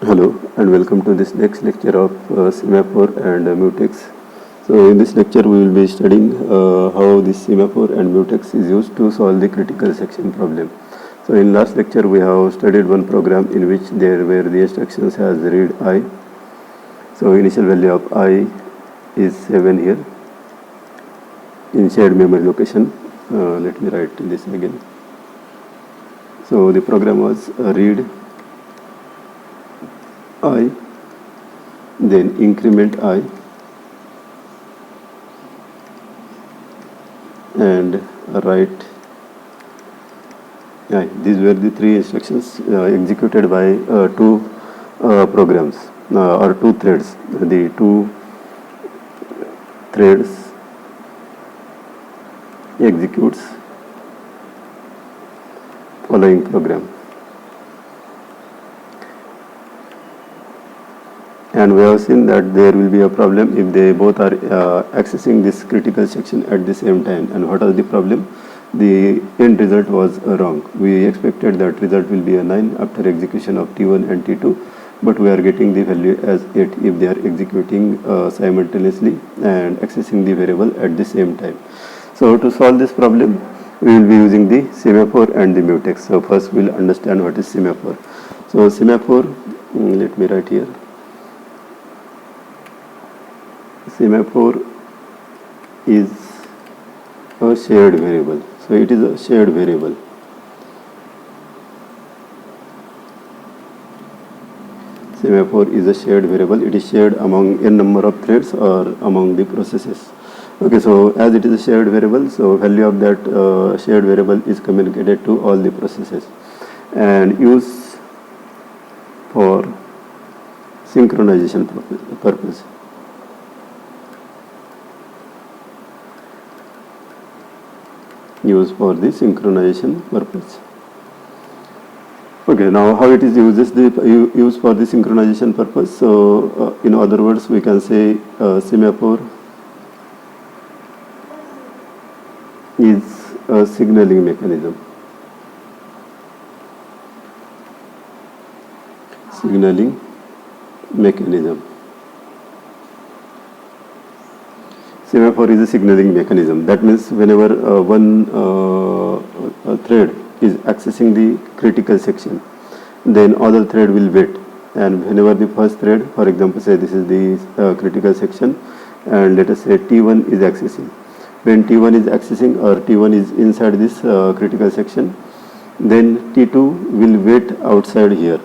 Hello and welcome to this next lecture of semaphore and mutex. So in this lecture we will be studying how this semaphore and mutex is used to solve the critical section problem. So in last lecture we have studied one program in which there were the instructions as read I. So initial value of I is 7 here in shared memory location. Let me write this again. So the program was read I, then increment I, and write I. These were the three instructions executed by two programs or two threads. The two threads executes following program. And we have seen that there will be a problem if they both are accessing this critical section at the same time. And what was the problem? The end result was wrong. We expected that result will be a 9 after execution of T1 and T2, but we are getting the value as 8 if they are executing simultaneously and accessing the variable at the same time. So to solve this problem, we will be using the semaphore and the mutex. So first we will understand what is semaphore. So semaphore, let me write here. Semaphore is a shared variable. So it is a shared variable. Semaphore is a shared variable. It is shared among n number of threads or among the processes. Okay, so as it is a shared variable, so value of that shared variable is communicated to all the processes and used for synchronization purpose. Used for the synchronization purpose. Okay, now how it is used for the synchronization purpose? So in other words, we can say semaphore is a signaling mechanism. Signaling mechanism. Semaphore is a signaling mechanism. That means whenever one thread is accessing the critical section, then other thread will wait. And whenever the first thread, for example, say this is the critical section, and let us say T1 is accessing. When T1 is accessing or T1 is inside this critical section, then T2 will wait outside here.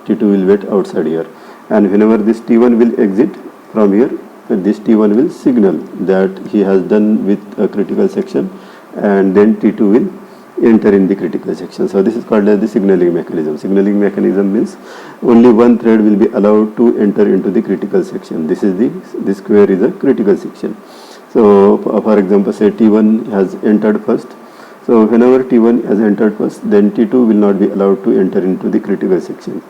T2 will wait outside here. And whenever this T1 will exit from here, this T1 will signal that he has done with a critical section, and then T2 will enter in the critical section. So this is called as the signaling mechanism. Signaling mechanism means only one thread will be allowed to enter into the critical section. This square is a critical section. So for example, say T1 has entered first. So whenever T1 has entered first, then T2 will not be allowed to enter into the critical section.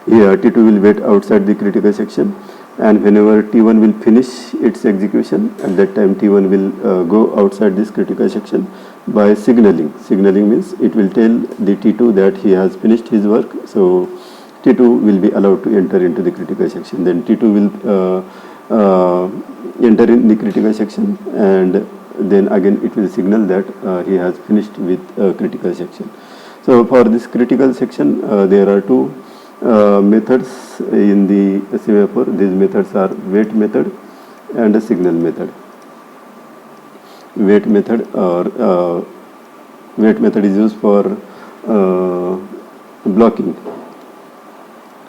Here T2 will wait outside the critical section, and whenever T1 will finish its execution, at that time T1 will go outside this critical section by signaling. Signaling means it will tell the T2 that he has finished his work, so T2 will be allowed to enter into the critical section. Then T2 will enter in the critical section, and then again it will signal that he has finished with critical section. So for this critical section, there are two methods in the semaphore. These methods are wait method and a signal method. Wait method is used for blocking,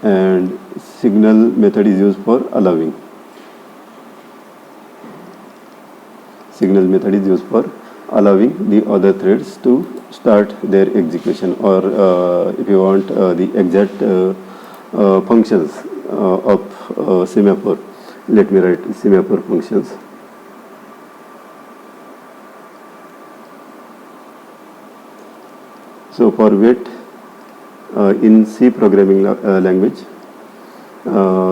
and signal method is used for allowing. Signal method is used for allowing the other threads to start their execution, or if you want the exact functions of semaphore, let me write semaphore functions. So for wait in C programming language,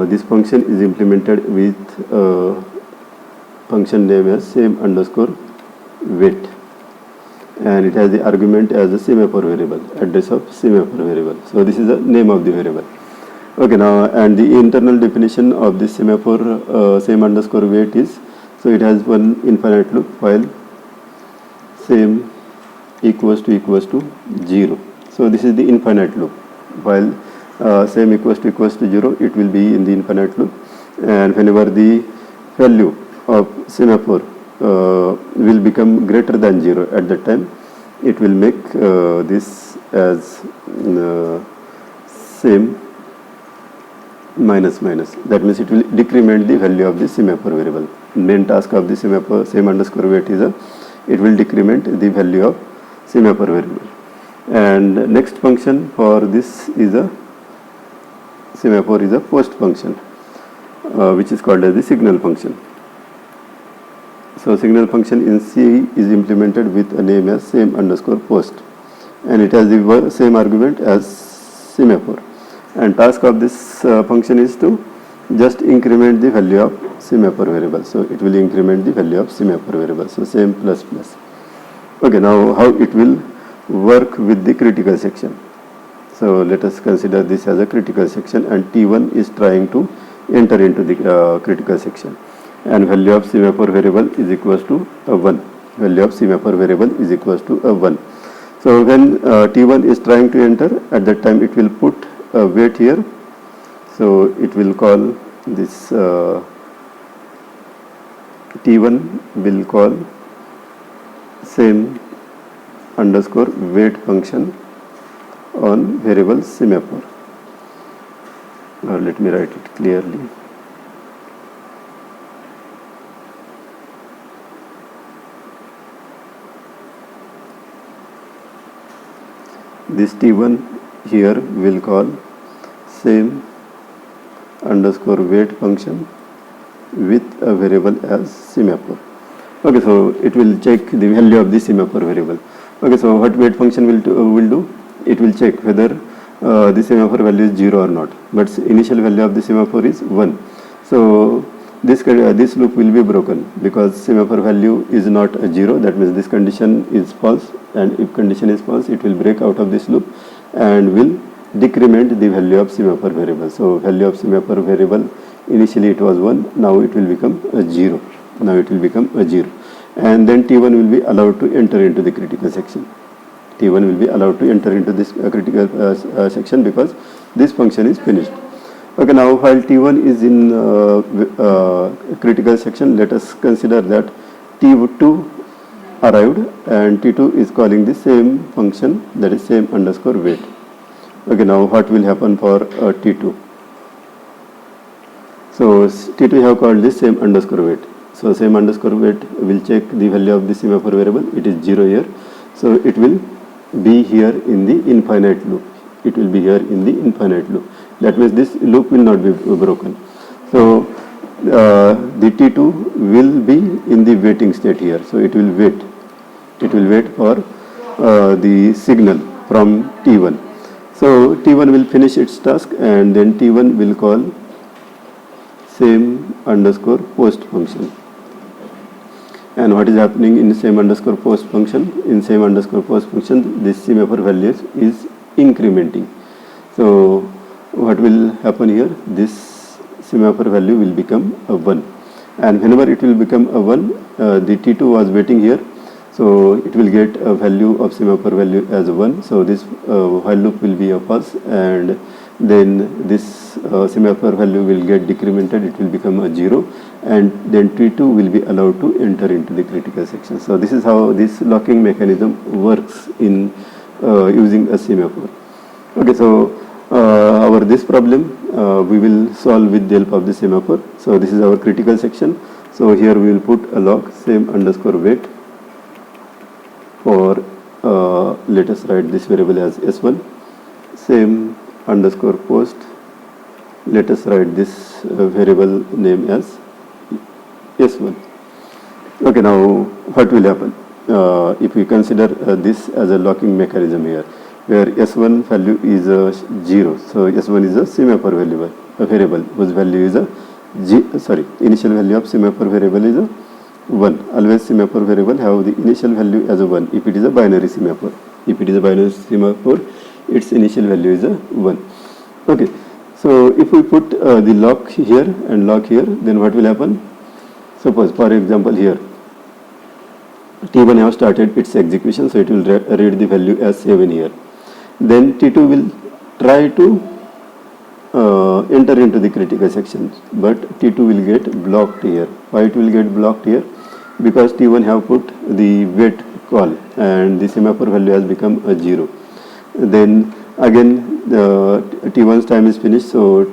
this function is implemented with function name as same underscore wait, and it has the argument as a semaphore variable, address of semaphore variable. So this is the name of the variable. Okay, now and the internal definition of this semaphore same underscore wait is, so it has one infinite loop while same equals to 0. So this is the infinite loop. While same equals to 0, it will be in the infinite loop, and whenever the value of semaphore will become greater than 0, at that time it will make this as same minus minus. That means it will decrement the value of the semaphore variable. Main task of the semaphore same underscore wait is it will decrement the value of semaphore variable. And next function for this is a semaphore is a post function, which is called as the signal function. So signal function in C is implemented with a name as same underscore post, and it has the same argument as semaphore. And task of this function is to just increment the value of semaphore variable. So it will increment the value of semaphore variable. So same plus plus. Okay, now how it will work with the critical section. So let us consider this as a critical section, and T1 is trying to enter into the critical section, and value of semaphore variable is equals to 1. Value of semaphore variable is equals to 1. So when T1 is trying to enter, at that time it will put a wait here. So it will call this T1 will call same underscore wait function on variable semaphore, or let me write it clearly. This T1 here will call same underscore wait function with a variable as semaphore. Okay, so it will check the value of the semaphore variable. Okay, so what wait function will do? It will check whether the semaphore value is 0 or not, but initial value of the semaphore is 1. So this loop will be broken because semaphore value is not a 0. That means this condition is false, and if condition is false, it will break out of this loop and will decrement the value of semaphore variable. So value of semaphore variable, initially it was 1, now it will become a 0. Now it will become a 0, and then T1 will be allowed to enter into the critical section. T1 will be allowed to enter into this critical section because this function is finished. Okay, now while T1 is in critical section, let us consider that T2 arrived and T2 is calling the same function, that is same underscore wait. Okay, now what will happen for T2? So T2 have called this same underscore wait. So same underscore wait will check the value of the semaphore variable. It is 0 here. So it will be here in the infinite loop. It will be here in the infinite loop. That means this loop will not be broken. So the T2 will be in the waiting state here. So it will wait. It will wait for the signal from T1. So T1 will finish its task, and then T1 will call same underscore post function. And what is happening in same underscore post function? In same underscore post function, this semaphore value is incrementing. So what will happen here? This semaphore value will become a 1, and whenever it will become a 1, the T2 was waiting here, so it will get a value of semaphore value as 1. So this while loop will be a false, and then this semaphore value will get decremented. It will become a 0, and then T2 will be allowed to enter into the critical section. So this is how this locking mechanism works in using a semaphore. Okay, so this problem we will solve with the help of the semaphore. So this is our critical section. So here we will put a lock same underscore wait for let us write this variable as S1, same underscore post, let us write this variable name as S1. Okay, now what will happen if we consider this as a locking mechanism here, where S1 value is 0. So S1 is a semaphore variable whose value is initial value of semaphore variable is a 1. Always semaphore variable have the initial value as a 1 if it is a binary semaphore. If it is a binary semaphore, its initial value is a 1. Okay, So if we put the lock here and lock here, then what will happen? Suppose, for example, here T1 have started its execution, so it will read the value as 7 here. Then T2 will try to enter into the critical section, but T2 will get blocked here. Why it will get blocked here? Because T1 have put the wait call and the semaphore value has become a 0. Then again T1's time is finished, so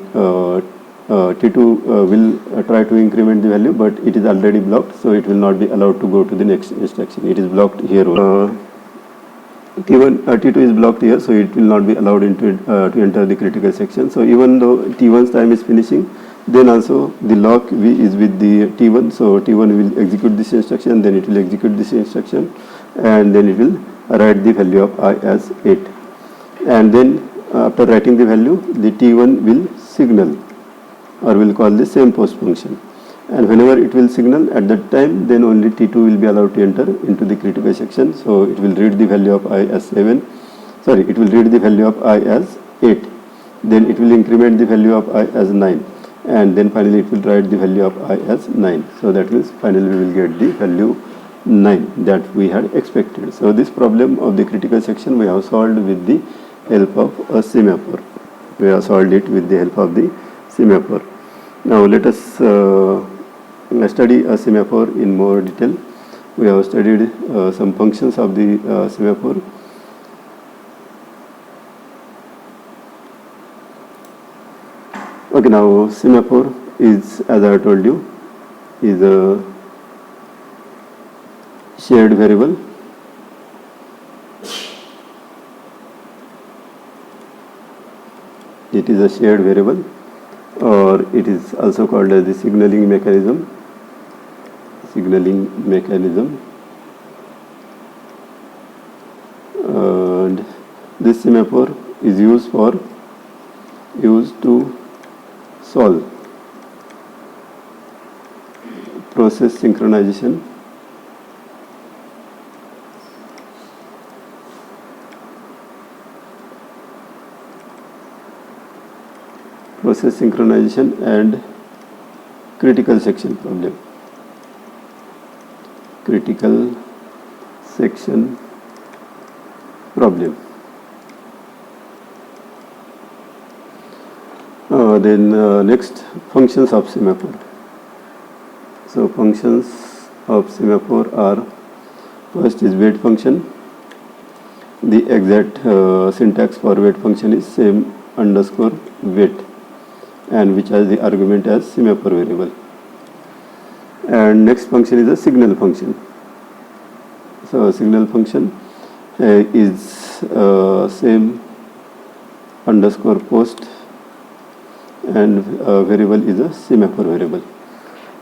T2 will try to increment the value, but it is already blocked, so it will not be allowed to go to the next instruction. It is blocked here. T2 is blocked here, so it will not be allowed into to enter the critical section. So even though T1's time is finishing, then also the lock is with the T1, so T1 will execute this instruction, then it will execute this instruction, and then it will write the value of I as 8. And then after writing the value, the T1 will signal or will call the same post function, and whenever it will signal at that time, then only T2 will be allowed to enter into the critical section. So it will read the value of I as 7, it will read the value of I as 8, then it will increment the value of I as 9, and then finally it will write the value of I as 9. So that means finally we will get the value 9 that we had expected. So this problem of the critical section we have solved with the help of a semaphore. We have solved it with the help of the semaphore. Now let us study a semaphore in more detail. We have studied some functions of the semaphore. Okay, now semaphore is, as I told you, is a shared variable. It is a shared variable, or it is also called as the signaling mechanism. And this semaphore is used to solve process synchronization and critical section problem. Then next, functions of semaphore. So functions of semaphore are, first is wait function. The exact syntax for wait function is same underscore wait, and which has the argument as semaphore variable. And next function is a signal function. So signal function is same underscore post, and variable is a semaphore variable.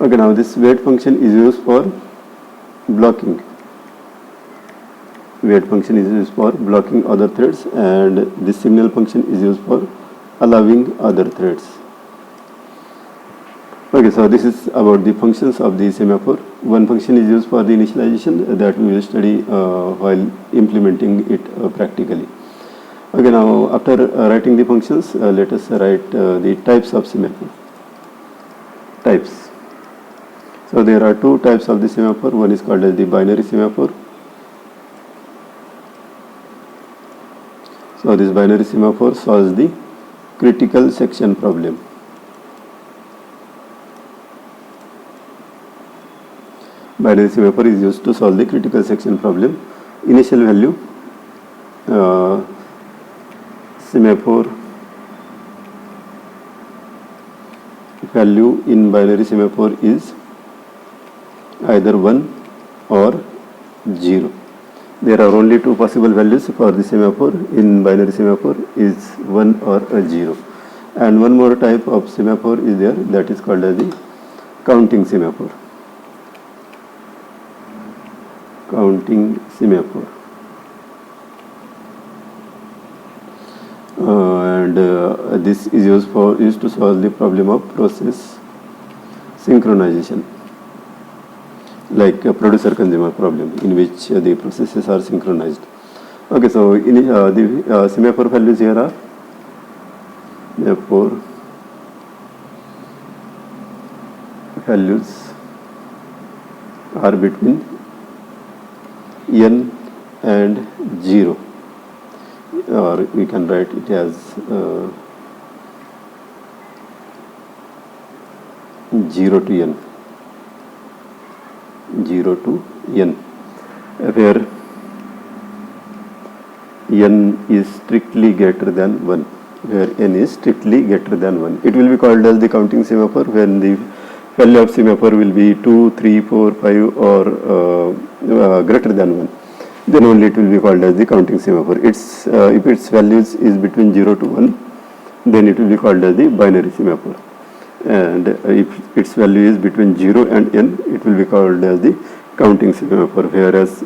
Okay, now this wait function is used for blocking. Wait function is used for blocking other threads, and this signal function is used for allowing other threads. Okay, so this is about the functions of the semaphore. One function is used for the initialization that we will study while implementing it practically. Okay, now after writing the functions, let us write the types of semaphore. Types. So there are two types of the semaphore. One is called as the binary semaphore. So this binary semaphore solves the critical section problem. Binary semaphore is used to solve the critical section problem. Initial value, semaphore value in binary semaphore is either 1 or 0. There are only two possible values for the semaphore in binary semaphore, is 1 or a 0. And one more type of semaphore is there, that is called as the counting semaphore. Counting semaphore. This is used to solve the problem of process synchronization, like a producer-consumer problem in which the processes are synchronized. Okay, so in the semaphore values here are, therefore values are between n and 0, or we can write it as 0 to n, 0 to n, where n is strictly greater than 1, where n is strictly greater than 1. It will be called as the counting semaphore when the value of semaphore will be 2, 3, 4, 5 or greater than 1. Then only it will be called as the counting semaphore. If its values is between 0 to 1, then it will be called as the binary semaphore. And if its value is between 0 and n, it will be called as the counting semaphore, whereas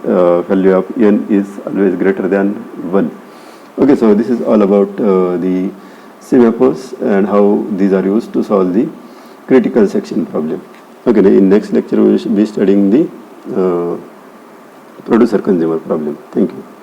value of n is always greater than 1. Okay, so this is all about the semaphores and how these are used to solve the critical section problem. Okay, in next lecture we will be studying the producer consumer problem. Thank you.